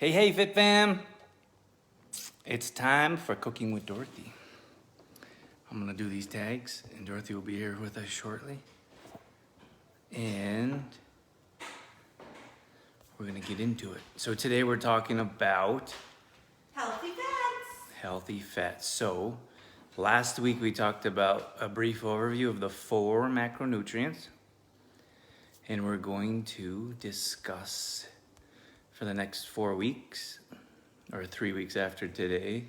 Hey, Fit Fam! It's time for Cooking with Dorothy. I'm gonna do these tags, and Dorothy will be here with us shortly. And we're gonna get into it. So today we're talking about healthy fats. So last week we talked about a brief overview of the 4 macronutrients, and we're going to discuss for the next 4 weeks, or 3 weeks after today,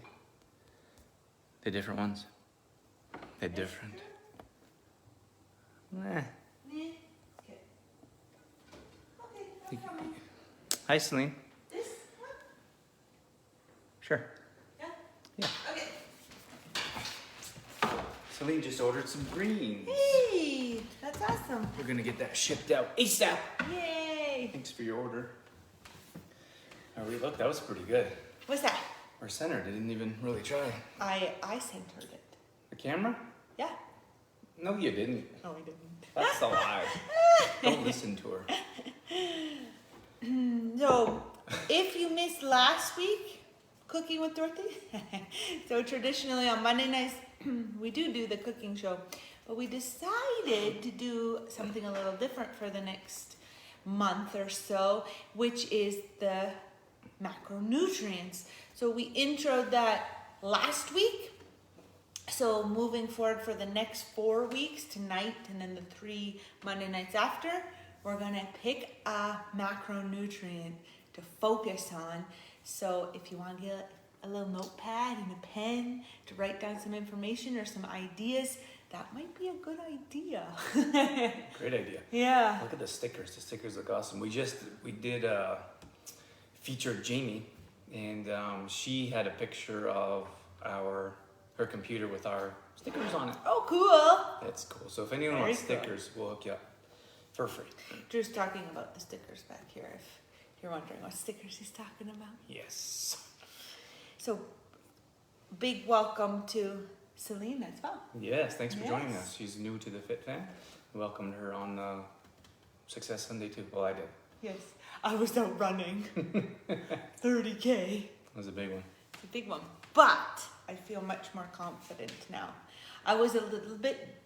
the different ones. They're different. Okay. Hi, Celine. This one? Sure. Yeah? Yeah. Okay. Celine just ordered some greens. Hey, that's awesome. We're gonna get that shipped out ASAP. Yay. Thanks for your order. Oh, look, that was pretty good. What's that? Our center didn't even really try. I centered it. The camera? Yeah. No, you didn't. No, I didn't. That's a lie. Don't listen to her. So, if you missed last week, Cooking with Dorothy, so traditionally on Monday nights, we do the cooking show, but we decided to do something a little different for the next month or so, which is the macronutrients. So we introed that last week. So moving forward for the next 4 weeks, tonight and then the 3 Monday nights after, we're gonna pick a macronutrient to focus on. So if you want to get a little notepad and a pen to write down some information or some ideas, that might be a good idea. Great idea. Yeah. Look at the stickers. The stickers look awesome. We did featured Jamie, and she had a picture of her computer with our stickers on it. Oh, cool. That's cool. So if anyone Very wants stickers, we'll hook you up for free. Drew's talking about the stickers back here, if you're wondering what stickers he's talking about. Yes. So, big welcome to Celine as well. Yes, thanks for joining Yes. us. She's new to the Fit Fam. We welcomed her on Success Sunday too. Well, I did. Yes, I was out running 30K. That was a big one. It's a big one, but I feel much more confident now. I was a little bit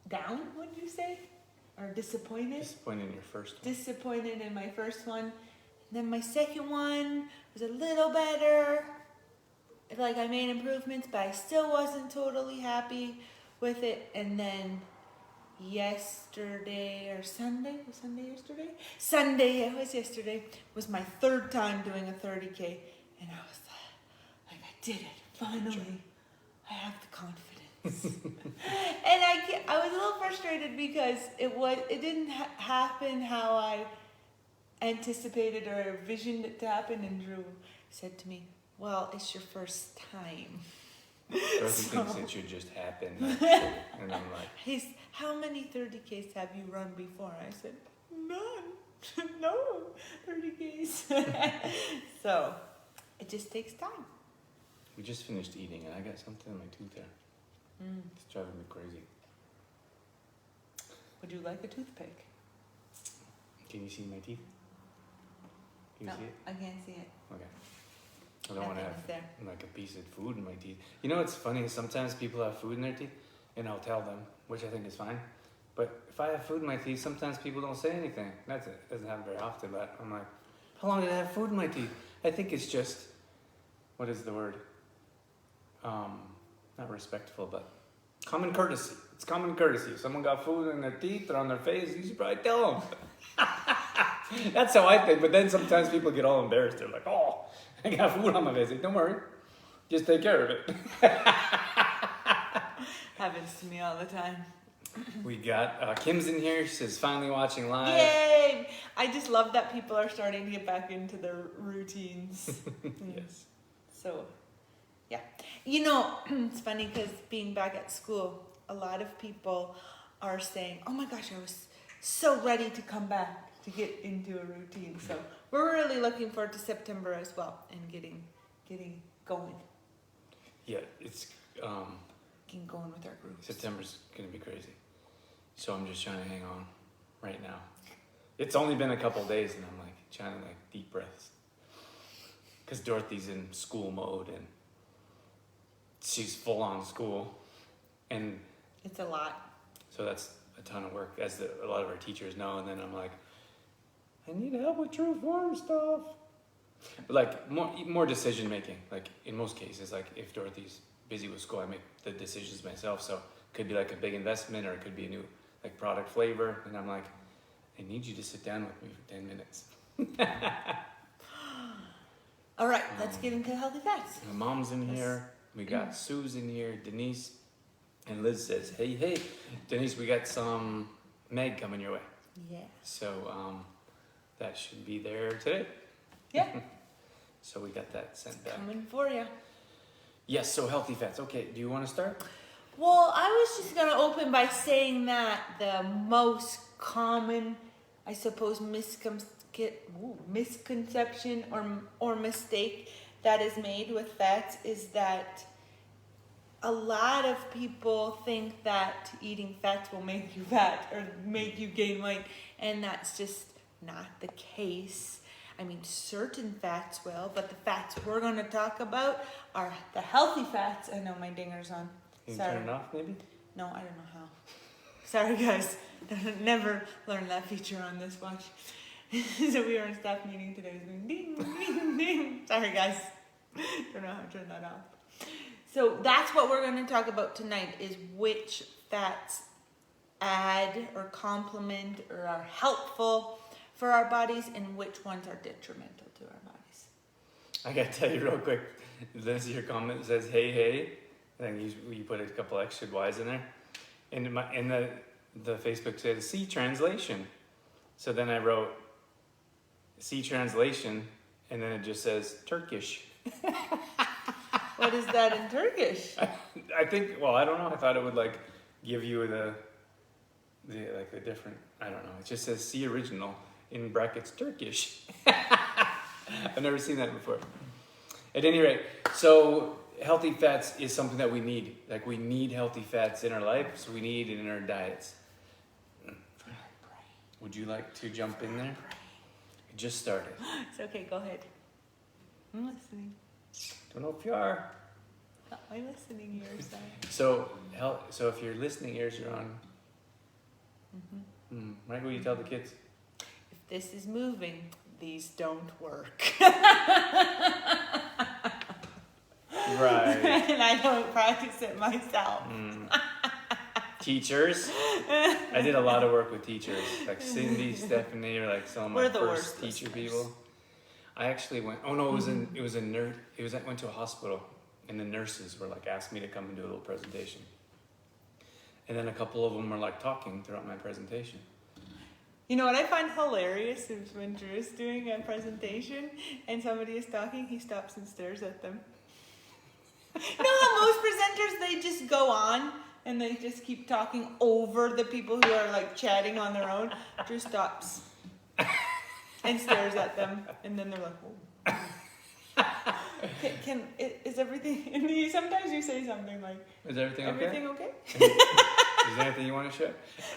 down, would you say? Or disappointed? Disappointed in your first one. Disappointed in my first one. Then my second one was a little better. Like I made improvements, but I still wasn't totally happy with it. And then yesterday or Sunday, was Sunday yesterday? Sunday, it was yesterday, was my 3rd time doing a 30K. And I was like, I did it, finally. I have the confidence. And I was a little frustrated because it didn't happen how I anticipated or envisioned it to happen. And Drew said to me, well, it's your first time. Dorothy thinks it should just happen. And I'm like, How many 30Ks have you run before? I said, none. No, 30Ks. So, it just takes time. we just finished eating, and I got something in my tooth there. It's driving me crazy. Would you like a toothpick? Can you see my teeth? Can you No, see it? I can't see it. Okay. I don't want to Nothing have is there. like a piece of food in my teeth. You know what's funny? Sometimes people have food in their teeth, and I'll tell them, which I think is fine. But if I have food in my teeth, sometimes people don't say anything. That's it. Doesn't happen very often, but I'm like, how long did I have food in my teeth? I think it's just, what is the word? Not respectful, but common courtesy. It's common courtesy. If someone got food in their teeth or on their face, you should probably tell them. That's how I think. But then sometimes people get all embarrassed. They're like, oh, I got food on my face. Like, don't worry. Just take care of it. Happens to me all the time. We got Kim's in here. She says, finally watching live. Yay! I just love that people are starting to get back into their routines. Yes. So, yeah. You know, it's funny because being back at school, a lot of people are saying, oh my gosh, I was so ready to come back to get into a routine. So we're really looking forward to September as well and getting going. Yeah, it's Getting going with our groups. September's gonna be crazy. So I'm just trying to hang on right now. It's only been a couple days, and I'm like trying to deep breaths. because Dorothy's in school mode and she's full on school, and It's a lot. so that's a ton of work, as a lot of our teachers know. And then I'm like, I need help with true form stuff. But like more decision making. Like in most cases, like if Dorothy's busy with school, I make the decisions myself. So it could be like a big investment, or it could be a new like product flavor, and I'm like, I need you to sit down with me for 10 minutes. All right, let's get into healthy fats. My mom's in here. We got Sue's in here, Denise, and Liz says, hey, Denise, we got some Meg coming your way. Yeah. So that should be there today. Yeah. So we got that sent back. Coming for you. Yes, so healthy fats. Okay, do you want to start? Well, I was just going to open by saying that the most common, I suppose, misconception or mistake that is made with fats is that a lot of people think that eating fats will make you fat or make you gain weight, and that's just not the case. I mean, certain fats will, but the fats we're going to talk about are the healthy fats. I know my dinger's on. Can you Sorry. turn it off, maybe? No, I don't know how. Sorry, guys. Never learned that feature on this watch. So we were in staff meeting today. It was going ding, ding, ding. Sorry, guys. Don't know how to turn that off. So that's what we're going to talk about tonight, is which fats add or complement or are helpful for our bodies and which ones are detrimental to our bodies. I got to tell you real quick. This your comment says, hey. And then you put a couple extra Y's in there. And the Facebook said, see translation. So then I wrote, see translation, and then it just says Turkish. What is that in Turkish? I think, well, I don't know. I thought it would like give you the different, I don't know. It just says see original in brackets Turkish. I've never seen that before. At any rate, so healthy fats is something that we need. Like we need healthy fats in our life, so we need it in our diets. Would you like to jump in there? It just started. It's okay, go ahead. I'm listening. Don't know if you are. My listening ears are. So if your listening ears are on, right, what do you tell the kids? If this is moving, these don't work. Right. And I don't practice it myself. Teachers. I did a lot of work with teachers, like Cindy, Stephanie, or like some of my We're the first worst teacher listeners. people. I actually went. Oh no, it was a nurse. I went to a hospital, and the nurses were like asked me to come and do a little presentation. And then a couple of them were like talking throughout my presentation. You know what I find hilarious is when Drew's doing a presentation and somebody is talking, he stops and stares at them. You know how most presenters, they just go on and they just keep talking over the people who are like chatting on their own? Drew stops and stares at them, and then they're like, oh. Is everything, and sometimes you say something like, Is everything okay? Is there anything you want to share?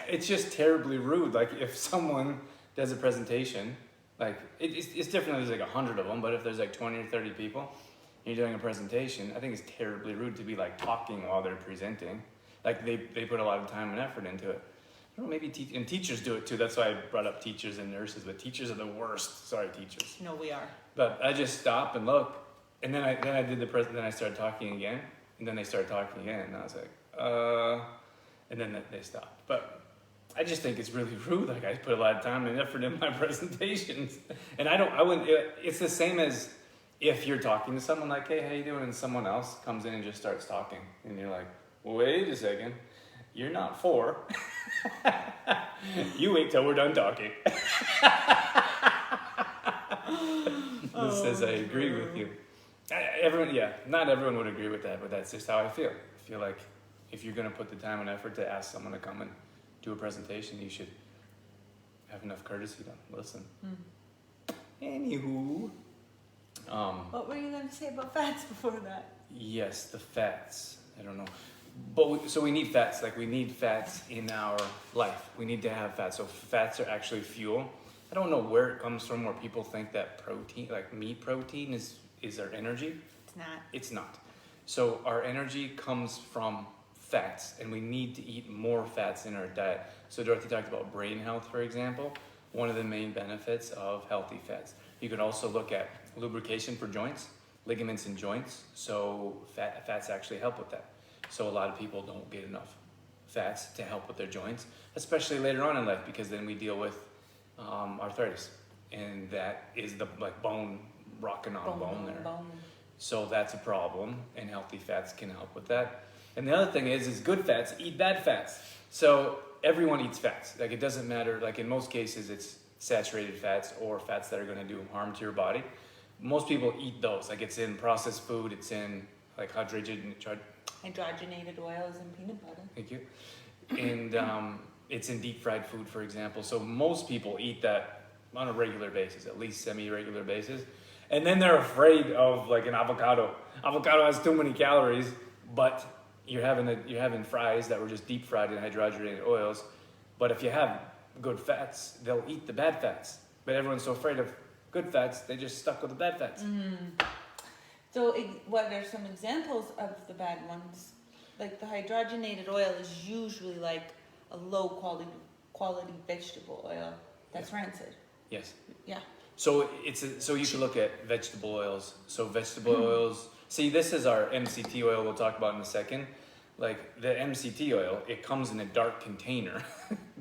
It's just terribly rude. Like if someone does a presentation, like it's different if there's like 100 of them, but if there's like 20 or 30 people, and you're doing a presentation, I think it's terribly rude to be like talking while they're presenting. Like they put a lot of time and effort into it. I don't know, maybe and teachers do it too. That's why I brought up teachers and nurses, but teachers are the worst. Sorry, teachers. No, we are. But I just stop and look, and then I did then I started talking again, and then they started talking again, and I was like, and then they stopped. But I just think it's really rude. Like I put a lot of time and effort in my presentations, and I wouldn't. It's the same as if you're talking to someone like, hey, how you doing? And someone else comes in and just starts talking, and you're like, wait a second, you're not 4. You wait till we're done talking. This says I agree with you. Not everyone would agree with that, but that's just how I feel. I feel like if you're going to put the time and effort to ask someone to come and do a presentation, you should have enough courtesy to listen. Anywho. What were you going to say about fats before that? Yes, the fats. I don't know. But so we need fats. Like we need fats in our life. We need to have fats. So fats are actually fuel. I don't know where it comes from, where people think that protein, like meat protein, is is our energy. It's not. It's not. So our energy comes from fats, and we need to eat more fats in our diet. So Dorothy talked about brain health, for example. One of the main benefits of healthy fats. You could also look at lubrication for joints, ligaments in joints. So fats actually help with that. So a lot of people don't get enough fats to help with their joints, especially later on in life, because then we deal with arthritis, and that is the bone rocking on bone there. So that's a problem, and healthy fats can help with that. And the other thing is good fats eat bad fats. So everyone eats fats. Like, it doesn't matter. Like, in most cases, it's saturated fats or fats that are going to do harm to your body. Most people eat those. Like, it's in processed food. It's in like hydrogenated oils and peanut butter. Thank you. And it's in deep fried food, for example. So most people eat that on a regular basis, at least semi-regular basis. And then they're afraid of like an avocado. Avocado has too many calories, but you're having fries that were just deep fried in hydrogenated oils. But if you have good fats, they'll eat the bad fats. But everyone's so afraid of good fats, they just stuck with the bad fats. So what are some examples of the bad ones? Like, the hydrogenated oil is usually like a low quality vegetable oil that's rancid. Yes. Yeah. So so you can look at vegetable oils. So vegetable oils. See, this is our MCT oil. We'll talk about in a second. Like, the MCT oil, it comes in a dark container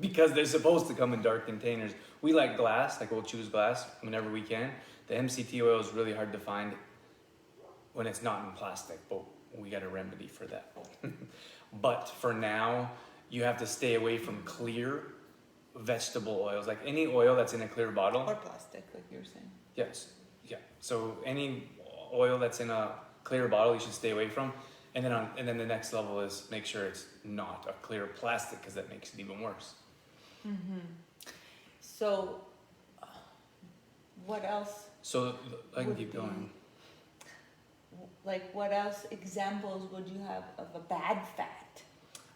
because they're supposed to come in dark containers. We like glass. Like, we'll choose glass whenever we can. The MCT oil is really hard to find when it's not in plastic, but we got a remedy for that. But for now, you have to stay away from clear vegetable oils, like any oil that's in a clear bottle. Or plastic, like you were saying. Yes, yeah. So any oil that's in a clear bottle, you should stay away from. And then the next level is make sure it's not a clear plastic, because that makes it even worse. So, what else? So I can would keep be- going. Like, what else examples would you have of a bad fat?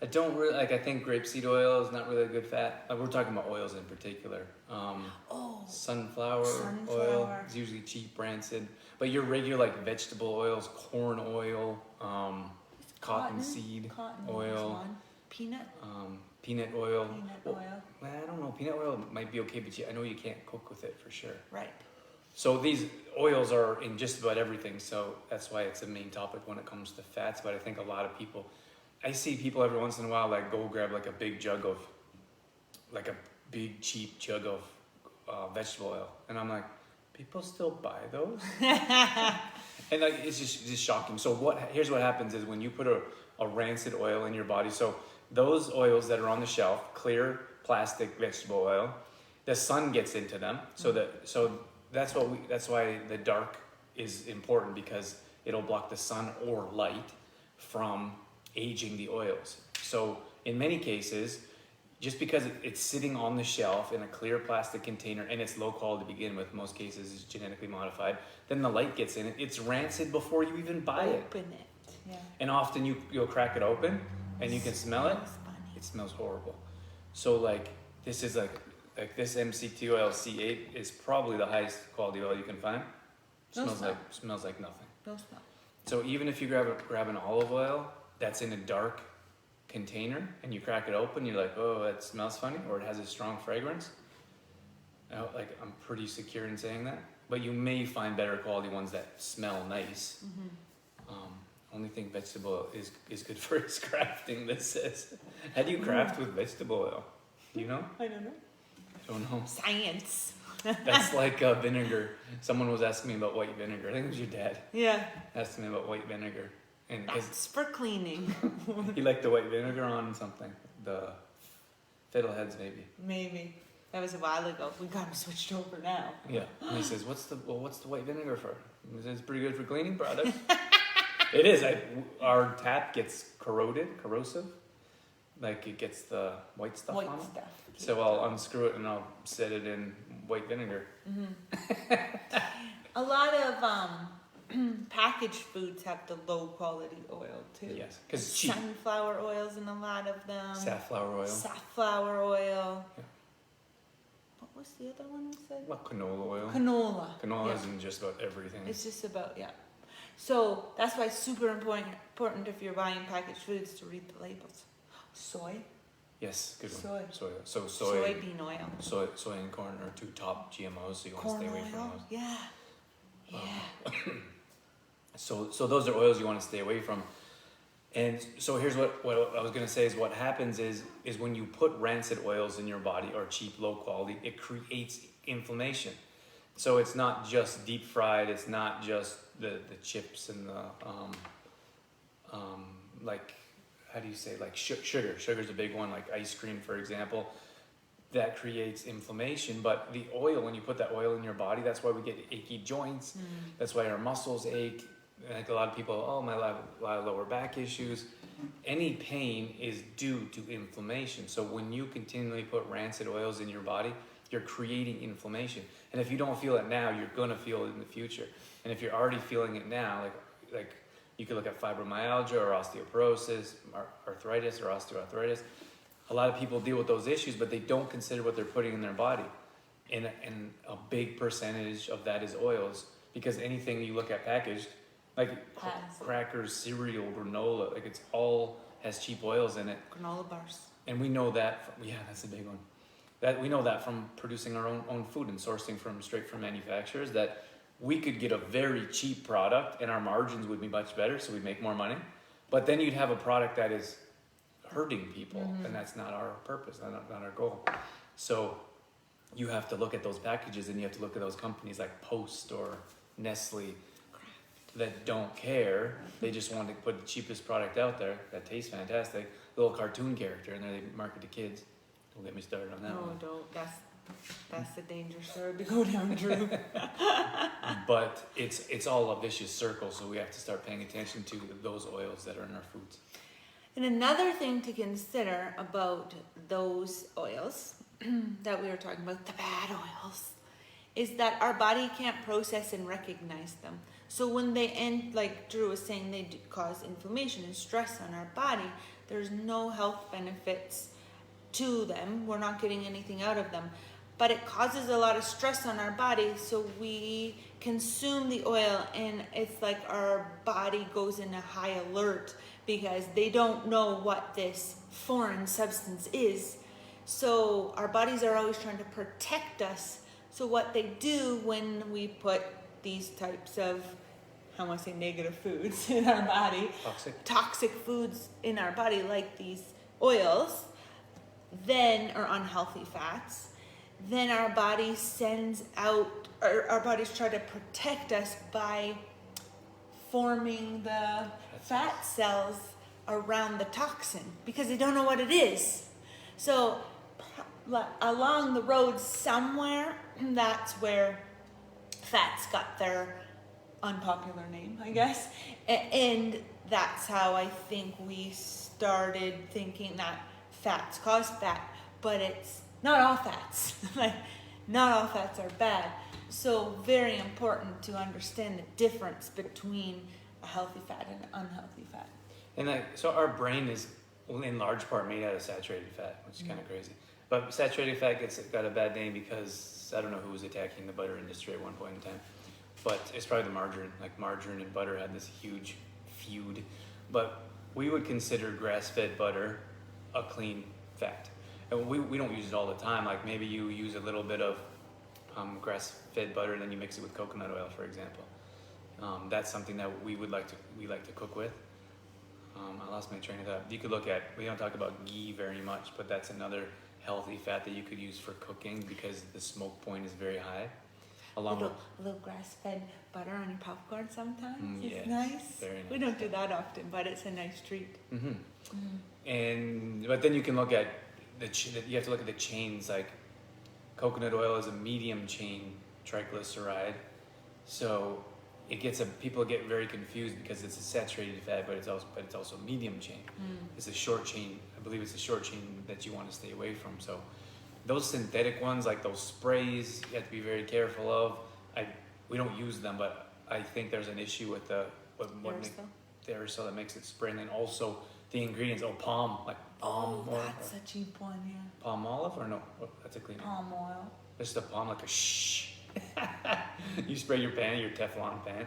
I don't really like. I think grapeseed oil is not really a good fat. Like, we're talking about oils in particular. Sunflower oil is usually cheap, rancid. But your regular like vegetable oils, corn oil, cottonseed oil, peanut. Peanut oil. Peanut oil. I don't know. Peanut oil might be okay, but I know you can't cook with it for sure. Right. So these oils are in just about everything. So that's why it's a main topic when it comes to fats. But I think a lot of people, I see people every once in a while like go grab like a big cheap jug of vegetable oil, and I'm like, people still buy those? And like, it's just shocking. So here's what happens is when you put a rancid oil in your body. So those oils that are on the shelf, clear plastic vegetable oil, the sun gets into them. So that's why the dark is important, because it'll block the sun or light from aging the oils. So in many cases, just because it's sitting on the shelf in a clear plastic container and it's low quality to begin with, most cases it's genetically modified, then the light gets in it, it's rancid before you even buy it. Open it. Yeah. And often you'll crack it open and you can smell it. Smells funny. It smells horrible. So like, this is like this MCT oil C8 is probably the highest quality oil you can find. Smells like nothing. No smell. So even if you grab an olive oil that's in a dark container and you crack it open, you're like, oh, that smells funny, or it has a strong fragrance. Like, I'm pretty secure in saying that, but you may find better quality ones that smell nice. Only thing vegetable oil is good for is crafting. This says, how do you craft with vegetable oil? Do you know? I don't know. I don't know. Science. That's like vinegar. Someone was asking me about white vinegar. I think it was your dad. Yeah. Asked me about white vinegar. And That's for cleaning. he liked the white vinegar on something. The fiddleheads, maybe. Maybe. That was a while ago. We got them switched over now. Yeah. And he says, what's the white vinegar for? He says, it's pretty good for cleaning products. It is. Our tap gets corrosive. Like, it gets the white stuff White on it. stuff. So I'll unscrew it and I'll set it in white vinegar. A lot of packaged foods have the low quality oil too. Yes, because it's cheap. Sunflower oil's in a lot of them. Safflower oil. Safflower oil. Yeah. What was was the other one we said? Well, canola oil. Canola. Canola Yeah. is in just about everything. It's just about, yeah. So that's why it's super important if you're buying packaged foods to read the labels. Soy. Yes, good Soy. one. Soy. So soy. Soybean oil. Soy and corn are two top GMOs, so you want Corn to stay away oil. from those. Yeah. Yeah. So those are oils you want to stay away from. And so here's what I was gonna say is what happens is when you put rancid oils in your body or cheap, low quality, it creates inflammation. So it's not just deep fried, it's not just the chips and the like, how do you say, like sugar. Sugar's a big one, like ice cream, for example. That creates inflammation, but the oil, when you put that oil in your body, that's why we get achy joints. That's why our muscles ache. Like a lot of people, oh, my lower back issues. Any pain is due to inflammation. So when you continually put rancid oils in your body, you're creating inflammation. And if you don't feel it now, you're gonna feel it in the future. And if you're already feeling it now, like you could look at fibromyalgia or osteoporosis, arthritis or osteoarthritis. A lot of people deal with those issues, but they don't consider what they're putting in their body. And a big percentage of that is oils, because anything you look at packaged, like crackers, cereal, granola, like it's all has cheap oils in it. Granola bars. And we know that, yeah, that's a big one. That we know that from producing our own food and sourcing straight from manufacturers, that we could get a very cheap product and our margins would be much better, so we'd make more money. But then you'd have a product that is hurting people, and that's not our purpose, not our goal. So you have to look at those packages, and you have to look at those companies like Post or Nestle that don't care. They just want to put the cheapest product out there that tastes fantastic, little cartoon character, and then they market to kids. Don't get me started on that No, one. don't. That's the dangerous road to go down, Drew. But it's all a vicious circle, so we have to start paying attention to those oils that are in our foods. And another thing to consider about those oils that we were talking about, the bad oils, is that our body can't process and recognize them. So when they end, like Drew was saying, they cause inflammation and stress on our body. There's no health benefits to them. We're not getting anything out of them. But it causes a lot of stress on our body, so we consume the oil, and it's like our body goes in a high alert because they don't know what this foreign substance is. So our bodies are always trying to protect us. So what they do when we put these types of, how am I saying, negative foods in our body, toxic foods in our body, like these oils, then, or unhealthy fats, then our body sends out, or our bodies try to protect us by forming the fat cells around the toxin because they don't know what it is. So along the road somewhere, that's where fats got their unpopular name, I guess. And that's how I think we started thinking that fats cause fat, but it's not all fats. Like, not all fats are bad. So very important to understand the difference between a healthy fat and an unhealthy fat. And so our brain is in large part made out of saturated fat, which is kind of crazy. But saturated fat got a bad name because I don't know who was attacking the butter industry at one point in time. But it's probably the margarine. Like margarine and butter had this huge feud. But we would consider grass-fed butter a clean fat. And we don't use it all the time. Like maybe you use a little bit of grass-fed butter and then you mix it with coconut oil, for example. That's something that we like to cook with. I lost my train of thought. You could look at, we don't talk about ghee very much, but that's another healthy fat that you could use for cooking because the smoke point is very high. A little grass-fed butter on your popcorn sometimes. It's yes, nice. Very nice. We don't do that often, but it's a nice treat. But then you can look at you have to look at the chains. Like coconut oil is a medium chain triglyceride, so people get very confused because it's a saturated fat, but it's also medium chain. It's a short chain. I believe it's a short chain that you want to stay away from. So those synthetic ones, like those sprays, you have to be very careful of. We don't use them, but I think there's an issue with the aerosol that makes it spray, and then also the ingredients. Palm oil. That's a cheap one, yeah. Palm olive or no? That's a clean. Palm oil. Just a palm, like a shh. You spray your pan, your Teflon pan.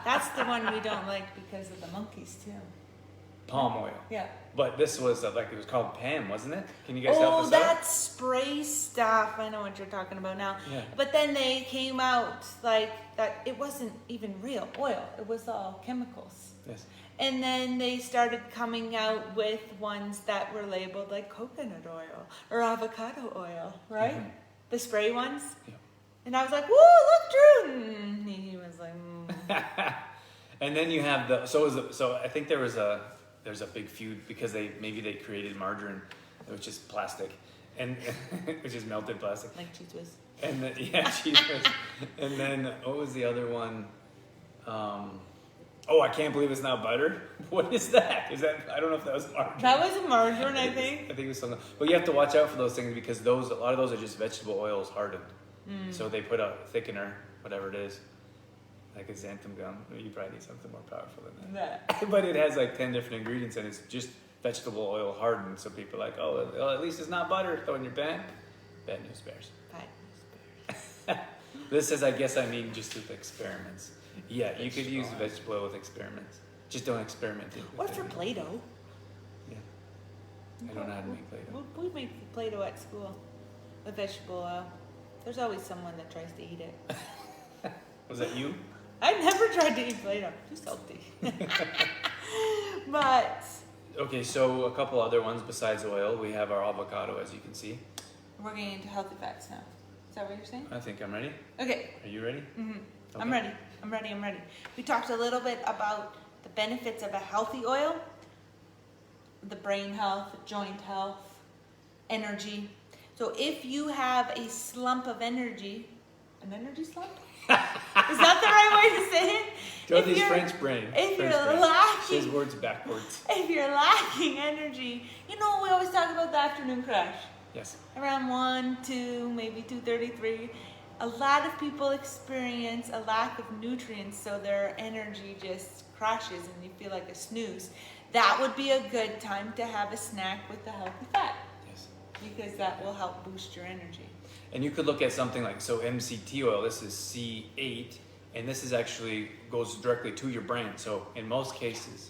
That's the one we don't like because of the monkeys too. Palm oil. Yeah. But this was like, it was called Pam, wasn't it? Can you guys help us Oh, that spray stuff. I know what you're talking about now. Yeah. But then they came out like that it wasn't even real oil. It was all chemicals. Yes. And then they started coming out with ones that were labeled like coconut oil or avocado oil, right? Mhm. The spray ones. Yeah. And I was like, "Woo, look, Drew!" And he was like, And then you have the so I think there's a big feud because they created margarine, which is plastic, and which is melted plastic. like cheese whiz. And then, yeah, cheese whiz. And then what was the other one? Oh, I can't believe it's not butter. What is that? Is that, I don't know if that was margarine. That was a margarine, I think. I think it was something. But you have to watch out for those things because a lot of those are just vegetable oils hardened. So they put a thickener, whatever it is, like a xanthan gum. You probably need something more powerful than that. Yeah. But it has like 10 different ingredients and it's just vegetable oil hardened. So people are like, oh, well, at least it's not butter. Throw in your pan. Bad news bears. This is, I guess, I mean, just with experiments. Yeah, you could use vegetable oil with experiments. Just don't experiment it. Or for Play-Doh. Yeah. I don't know how to make Play-Doh. We make Play-Doh at school with vegetable oil. There's always someone that tries to eat it. Was that you? I never tried to eat Play-Doh. Too salty. But Okay, so a couple other ones besides oil. We have our avocado, as you can see. we're getting into healthy fats now. Is that what you're saying? I think I'm ready. Okay. Are you ready? Mm-hmm. Okay. I'm ready. I'm ready. We talked a little bit about the benefits of a healthy oil, the brain health, joint health, energy. So if you have a slump of energy, an energy slump? Is that the right way to say it? Dorothy's French brain. If French you're brain. lacking, Says words backwards. if you're lacking energy, you know we always talk about the afternoon crash. Yes. Around 1, 2, maybe 2:33. A lot of people experience a lack of nutrients, so their energy just crashes and you feel like a snooze. That would be a good time to have a snack with the healthy fat. Yes. Because that will help boost your energy. And you could look at something like, so MCT oil, this is C8, and this is actually goes directly to your brain. So in most cases,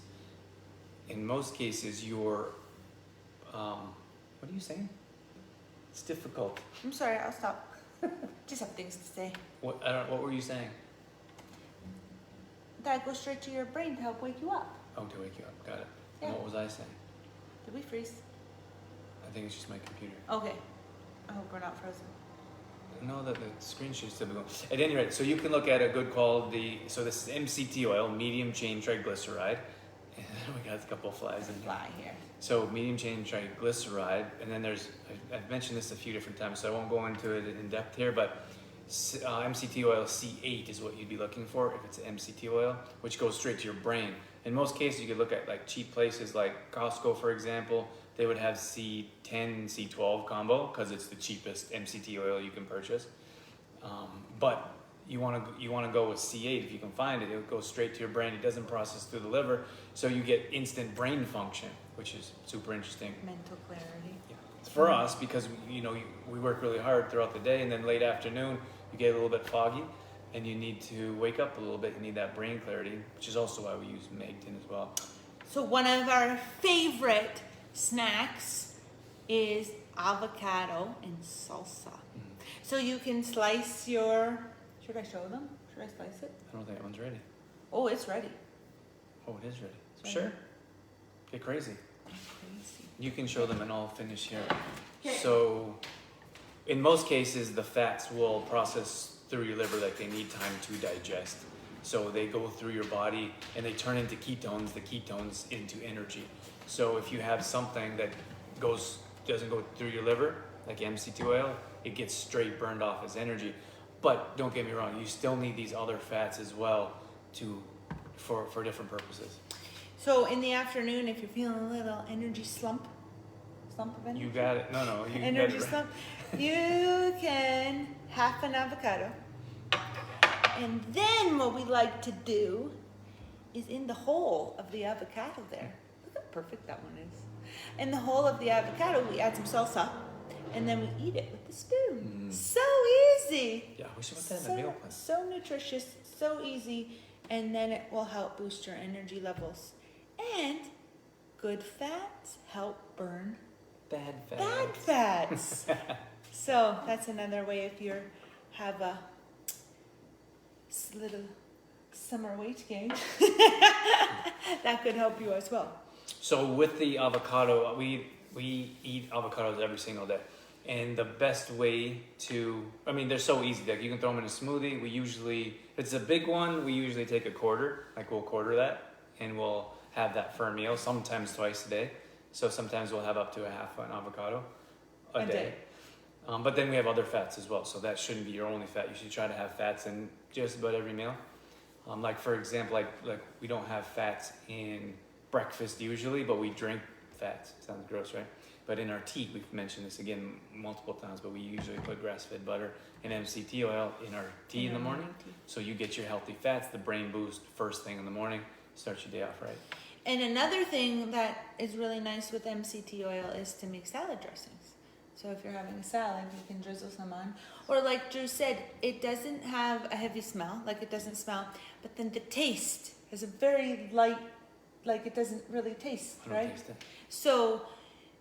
your, what are you saying? It's difficult. I'm sorry, I'll stop. Just have things to say. What were you saying? That goes straight to your brain to help wake you up. Oh, to wake you up. Got it. Yeah. And what was I saying? Did we freeze? I think it's just my computer. Okay. I hope we're not frozen. No, the screen should still be going. At any rate, so you can look at a good quality. So this is MCT oil, medium chain triglyceride. And we got a couple flies in here. Fly here. So medium chain triglyceride, and then I've mentioned this a few different times, so I won't go into it in depth here, but MCT oil C8 is what you'd be looking for if it's MCT oil, which goes straight to your brain. In most cases, you could look at like cheap places like Costco, for example. They would have C10, C12 combo because it's the cheapest MCT oil you can purchase. But you want to go with C8 if you can find it. It goes straight to your brain. It doesn't process through the liver, so you get instant brain function, which is super interesting. Mental clarity. Yeah. It's for us because we work really hard throughout the day, and then late afternoon you get a little bit foggy, and you need to wake up a little bit. You need that brain clarity, which is also why we use Mct as well. So one of our favorite snacks is avocado and salsa. So you can slice your, should I show them? Should I slice it? I don't think that one's ready. Oh, it's ready. Oh, it is ready. It's Sure. ready. Get crazy. Crazy. You can show them and I'll finish here. Okay. So, in most cases, the fats will process through your liver like they need time to digest. So they go through your body and they turn into ketones, the ketones into energy. So if you have something that doesn't go through your liver, like MCT oil, it gets straight burned off as energy. But don't get me wrong, you still need these other fats as well for different purposes. So in the afternoon, if you're feeling a little energy slump of energy? You got it. No, you Energy got it. slump. You can half an avocado. And then what we like to do is in the whole of the avocado there. Look how perfect that one is. In the whole of the avocado, we add some salsa. and then we eat it with the spoon. So easy. Yeah, we should put that in the meal plan. So nutritious, so easy, and then it will help boost your energy levels. And good fats help burn Bad fats. So that's another way if you have a little summer weight gain, that could help you as well. So with the avocado, we eat avocados every single day. And the best way to, I mean, they're so easy. Like you can throw them in a smoothie. We usually, if it's a big one, we usually take a quarter. Like we'll quarter that and we'll have that for a meal, sometimes twice a day. So sometimes we'll have up to a half an avocado a day. But then we have other fats as well. So that shouldn't be your only fat. You should try to have fats in just about every meal. Like for example, like we don't have fats in breakfast usually, but we drink fats. Sounds gross, right? But in our tea, we've mentioned this again multiple times, but we usually put grass-fed butter and Mct oil in our tea in the morning. So you get your healthy fats, the brain boost first thing in the morning, start your day off right. And another thing that is really nice with MCT oil is to make salad dressings. So if you're having a salad, you can drizzle some on. Or like Drew said, it doesn't have a heavy smell, like it doesn't smell, but then the taste is a very light, like it doesn't really taste, right? Taste it. So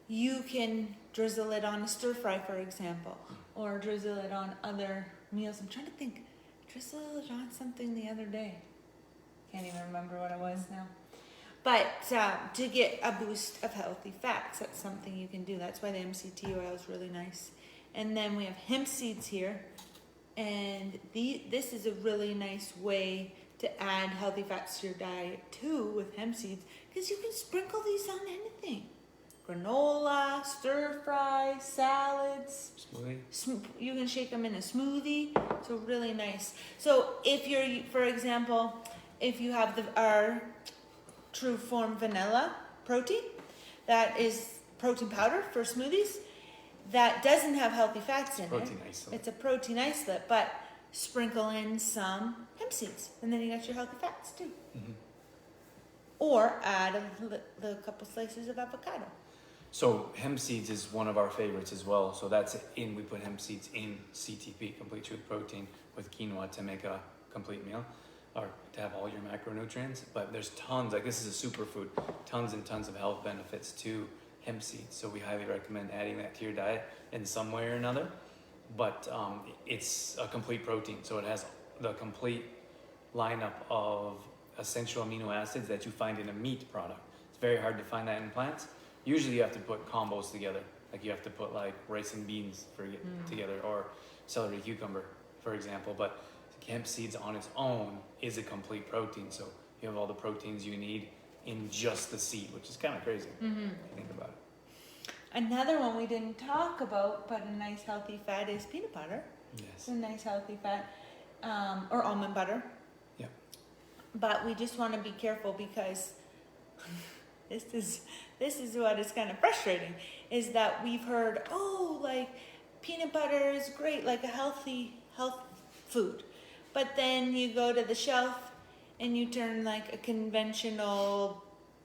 you can drizzle it on a stir fry, for example, or drizzle it on other meals. I'm trying to think, drizzle it on something the other day. Can't even remember what it was now. But to get a boost of healthy fats, that's something you can do. That's why the MCT oil is really nice. And then we have hemp seeds here. And this is a really nice way to add healthy fats to your diet too with hemp seeds, because you can sprinkle these on anything. Granola, stir fry, salads. Smoothie. You can shake them in a smoothie. So really nice. So if you're, for example, if you have our True Form vanilla protein, that is protein powder for smoothies, that doesn't have healthy fats in Protein it. isolate. It's a protein isolate, but sprinkle in some hemp seeds, and then you got your healthy fats too. Mm-hmm. Or add a couple slices of avocado. So hemp seeds is one of our favorites as well. So we put hemp seeds in CTP, complete truth protein, with quinoa to make a complete meal, or to have all your macronutrients. But there's tons, like this is a superfood, tons and tons of health benefits to hemp seeds. So we highly recommend adding that to your diet in some way or another. But it's a complete protein. So it has the complete lineup of essential amino acids that you find in a meat product. It's very hard to find that in plants. Usually you have to put combos together. Like you have to put like rice and beans together, or celery cucumber, for example. But hemp seeds on its own is a complete protein. So you have all the proteins you need in just the seed, which is kind of crazy if you think about it. Another one we didn't talk about, but a nice healthy fat is peanut butter. Yes. It's a nice healthy fat, or almond butter. Yeah. But we just want to be careful because this is what is kind of frustrating, is that we've heard, oh, like peanut butter is great, like a health food. But then you go to the shelf and you turn like a conventional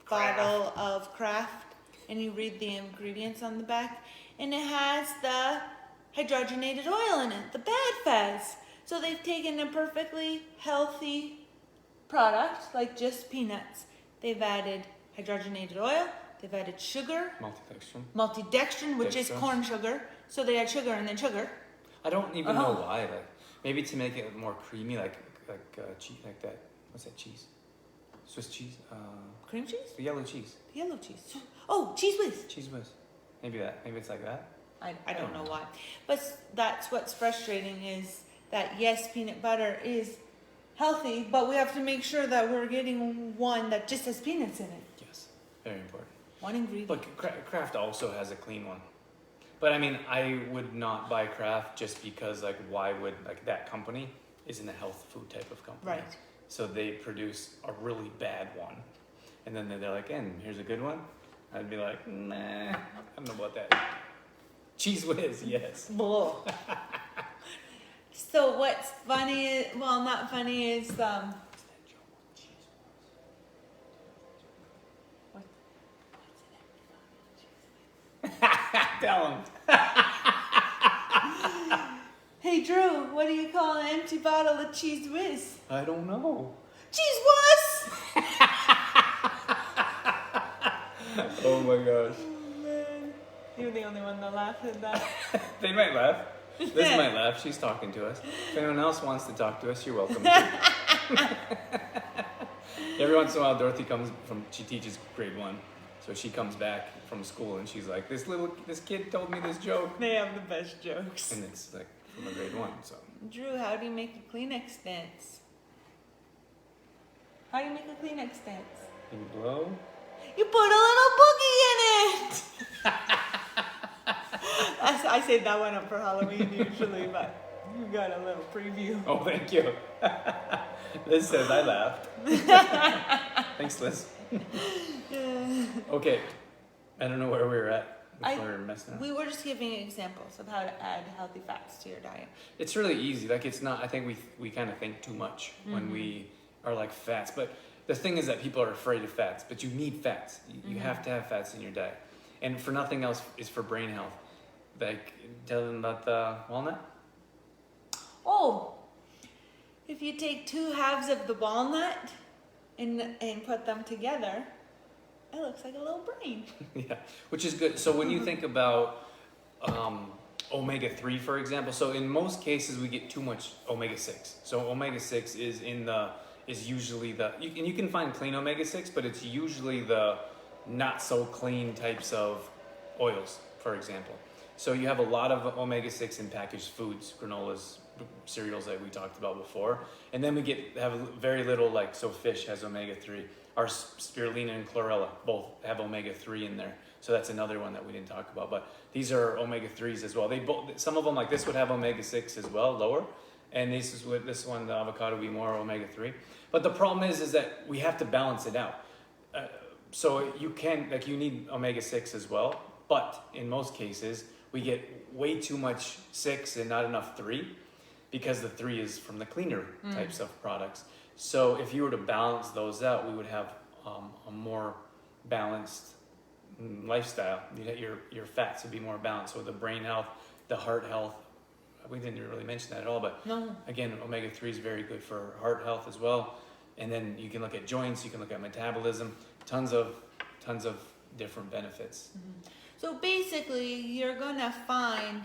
bottle of Kraft and you read the ingredients on the back, and it has the hydrogenated oil in it, the bad fats. So they've taken a perfectly healthy product, like just peanuts. They've added hydrogenated oil, they've added sugar, maltodextrin, which is corn sugar. So they add sugar and then sugar. I don't even know why. Like maybe to make it more creamy, like cheese, like that. What's that cheese? Swiss cheese. Cream cheese? The yellow cheese. The yellow cheese. Oh, Cheese Whiz. Cheese whiz. Maybe that. Maybe it's like that. I don't know why. But that's what's frustrating, is that yes, peanut butter is healthy, but we have to make sure that we're getting one that just has peanuts in it. Yes, very important. One ingredient. But Kraft also has a clean one. But I mean, I would not buy Kraft just because, like, why would, like, that company isn't a health food type of company. Right. So they produce a really bad one. And then they're like, and here's a good one. I'd be like, nah, I don't know about that. Cheese Whiz, yes. So what's funny is, well, not funny is, Tell him. Hey Drew, what do you call an empty bottle of Cheese Whiz? I don't know. Cheese Whiz! Oh my gosh. Oh man. You're the only one that laughed at that. They might laugh. Liz might laugh. She's talking to us. If anyone else wants to talk to us, you're welcome. Every once in a while, Dorothy she teaches grade 1. So she comes back from school and she's like, this kid told me this joke. They have the best jokes. And it's like from a grade 1, so. Drew, how do you make a Kleenex dance? How do you make a Kleenex dance? You blow. You put a little boogie in it! I saved that one up for Halloween usually, but you got a little preview. Oh, thank you. Liz says I laughed. Thanks, Liz. Okay, I don't know where we were at before we were messing up. We were just giving examples of how to add healthy fats to your diet. It's really easy. Like it's not. I think we kind of think too much when we are like fats. But the thing is that people are afraid of fats. But you need fats. You have to have fats in your diet, and for nothing else is for brain health. Like tell them about the walnut. Oh, if you take 2 halves of the walnut and put them together, it looks like a little brain. Yeah, which is good. So when you think about omega-3, for example, so in most cases we get too much omega-6. So omega-6 is usually and you can find clean omega-6, but it's usually the not so clean types of oils, for example. So you have a lot of omega-6 in packaged foods, granolas, cereals that we talked about before, and then we have very little, like, so fish has omega-3. Our spirulina and chlorella both have omega-3 in there, so that's another one that we didn't talk about. But these are omega-3s as well. Some of them, like this, would have omega-6 as well, lower, and this one, the avocado, would be more omega-3. But the problem is that we have to balance it out. So you need omega-6 as well, but in most cases we get way too much 6 and not enough 3, because the 3 is from the cleaner types of products. So if you were to balance those out, we would have a more balanced lifestyle. Your fats would be more balanced. So the brain health, the heart health, we didn't really mention that at all, but No. again, omega-3 is very good for heart health as well. And then you can look at joints, you can look at metabolism, tons of different benefits. So basically, you're gonna find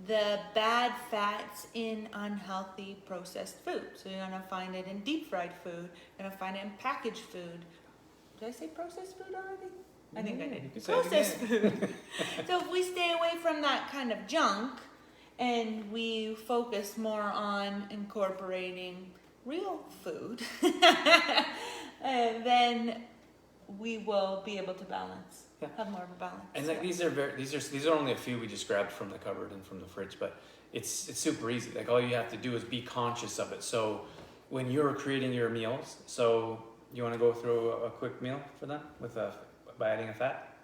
the bad fats in unhealthy processed food. So you're gonna find it in deep fried food, you're gonna find it in packaged food. Did I say processed food already? I think I did. You can say it Processed again. food. So if we stay away from that kind of junk and we focus more on incorporating real food, then we will be able to balance. Yeah. Have more of a balance. And like these are only a few we just grabbed from the cupboard and from the fridge, but it's super easy. Like all you have to do is be conscious of it. So when you're creating your meals, so you want to go through a quick meal for them by adding a fat?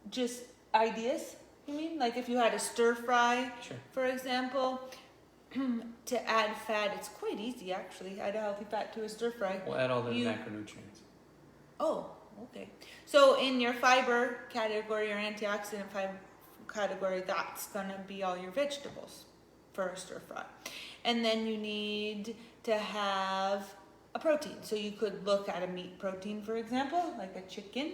Just ideas, you mean? Like if you had a stir fry, Sure. for example, to add fat, it's quite easy actually. Add a healthy fat to a stir fry. We'll add all the macronutrients. Oh, okay. So in your fiber category, your antioxidant fiber category, that's gonna be all your vegetables for a stir fry. And then you need to have a protein. So you could look at a meat protein, for example, like a chicken.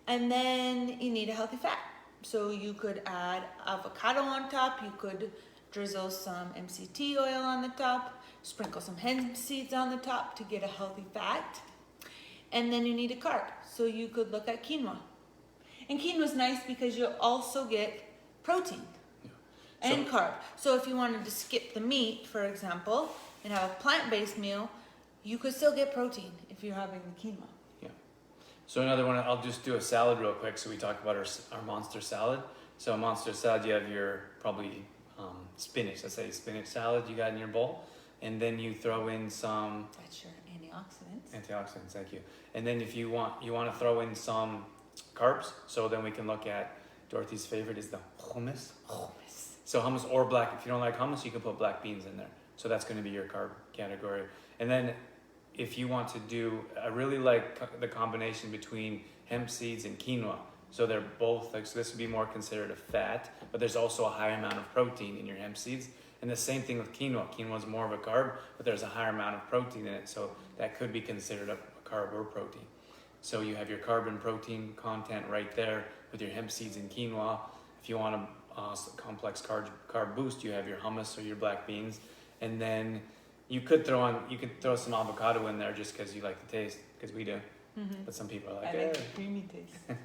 And then you need a healthy fat. So you could add avocado on top. You could drizzle some Mct oil on the top, sprinkle some hemp seeds on the top to get a healthy fat. And then you need a carb. So you could look at quinoa. And quinoa is nice because you'll also get protein and carb. So if you wanted to skip the meat, for example, and have a plant-based meal, you could still get protein if you're having the quinoa. Yeah. So another one, I'll just do a salad real quick. So we talked about our monster salad. So a monster salad, you have your probably spinach. Let's say spinach salad you got in your bowl. And then you throw in some... That's your antioxidants. Antioxidants, thank you. And then if you want to throw in some carbs. So then we can look at, Dorothy's favorite is the hummus. Hummus. So hummus or black. If you don't like hummus, you can put black beans in there. So that's going to be your carb category. And then if you want to do, I really like the combination between hemp seeds and quinoa. So they're both like, so this would be more considered a fat, but there's also a higher amount of protein in your hemp seeds. And the same thing with quinoa. Quinoa is more of a carb, but there's a higher amount of protein in it. So that could be considered a carb or protein. So you have your carb and protein content right there with your hemp seeds and quinoa. If you want a complex carb boost, you have your hummus or your black beans. And then you could throw some avocado in there just because you like the taste, because we do. But some people are like, I like the creamy taste.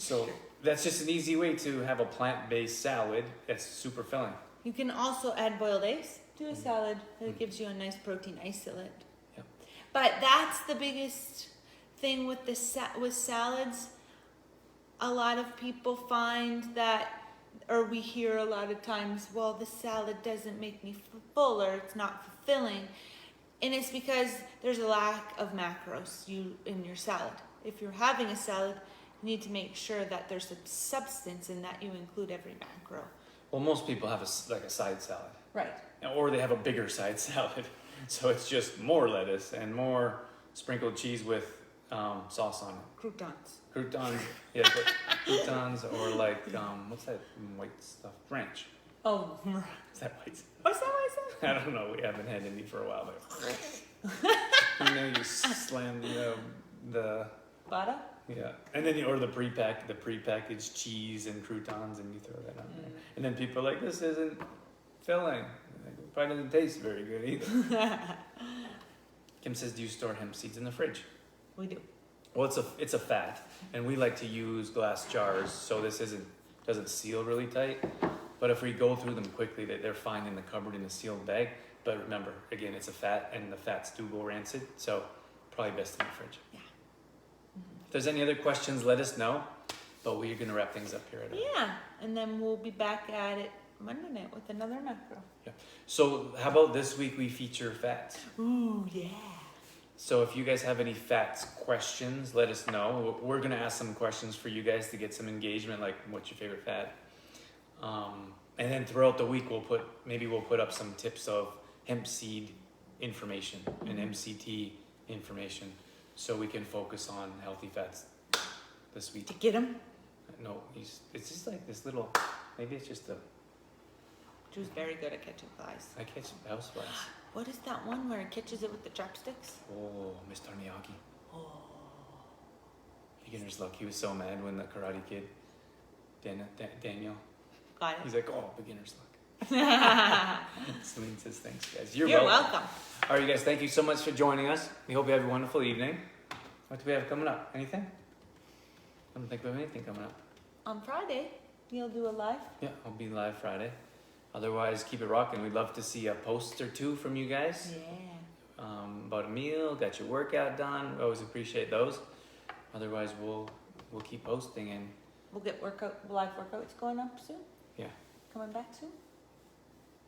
So that's just an easy way to have a plant-based salad that's super filling. You can also add boiled eggs to a salad. It gives you a nice protein isolate. Yep. But that's the biggest thing with with salads. A lot of people find that, or we hear a lot of times, well, the salad doesn't make me full, or it's not fulfilling. And it's because there's a lack of macros in your salad. If you're having a salad, you need to make sure that there's some substance in that you include every macro. Well, most people have a side salad. Right. Or they have a bigger side salad. So it's just more lettuce and more sprinkled cheese with sauce on it. Croutons. Croutons, yeah, but croutons or like, what's that white stuff? Ranch. Oh, Is that white stuff? what's that? I don't know. We haven't had any for a while. But you slam the Butter? yeah, and then or the prepackaged cheese and croutons, and you throw that on there. And then people are like, this isn't filling. It probably doesn't taste very good either. Kim says, do you store hemp seeds in the fridge? We do. Well, it's a fat, and we like to use glass jars, so this doesn't seal really tight. But if we go through them quickly, they're fine in the cupboard in a sealed bag. But remember, again, it's a fat, and the fats do go rancid, so probably best in the fridge. Yeah. If there's any other questions, let us know. But we're gonna wrap things up here. Yeah, and then we'll be back at it Monday night with another macro. Yeah. So how about this week we feature fats? Ooh, yeah. So if you guys have any fats questions, let us know. We're gonna ask some questions for you guys to get some engagement, like what's your favorite fat? And then throughout the week we'll put up some tips of hemp seed information and MCT information, so we can focus on healthy fats this week. To get them? No, it's just like this little. Maybe it's just She was very good at catching flies. I catch house flies. What is that one where it catches it with the chopsticks? Oh, Mr. Miyagi. Oh. Beginner's luck. He was so mad when the Karate Kid, Daniel, Got he's it. like, oh, beginner's luck. Celine says, thanks, guys. You're welcome. All right, you guys, thank you so much for joining us. We hope you have a wonderful evening. What do we have coming up? Anything? I don't think we have anything coming up. On Friday, you'll do a live? Yeah, I'll be live Friday. Otherwise, keep it rocking. We'd love to see a post or two from you guys. Yeah. About a meal, got your workout done. We always appreciate those. Otherwise, we'll keep posting and We'll get live workouts going up soon? yeah. Coming back soon?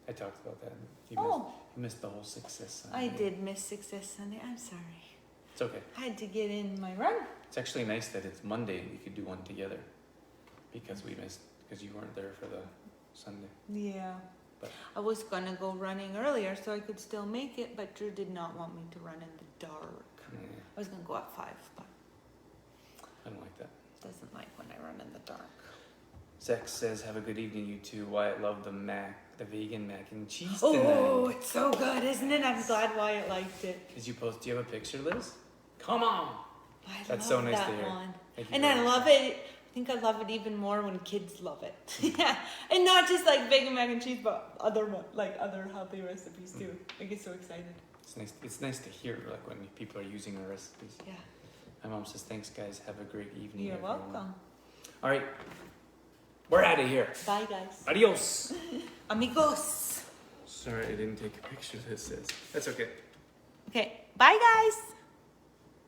I talked about that. You missed the whole Success Sunday. I did miss Success Sunday. I'm sorry. It's okay. I had to get in my run. It's actually nice that it's Monday and we could do one together because you weren't there for the Sunday. Yeah. But I was gonna go running earlier so I could still make it, but Drew did not want me to run in the dark. yeah, I was gonna go at 5, but I don't like that. doesn't like when I run in the dark. Zach says, have a good evening, you two. Wyatt loved the vegan mac and cheese Oh, tonight. it's so good, isn't it? I'm glad Wyatt liked it. Did you post? Do you have a picture, Liz? Come on. love That's so nice that to hear. one. Thank you And very I much. love it. I think I love it even more when kids love it. Yeah, and not just like vegan mac and cheese, but other healthy recipes too. I get so excited. It's nice. It's nice to hear like when people are using our recipes. Yeah. My mom says, thanks, guys. Have a great evening. You're everyone." welcome. All right. We're out of here. Bye, guys. Adios. Amigos. Sorry, I didn't take a picture. This says. That's okay. Okay. Bye, guys.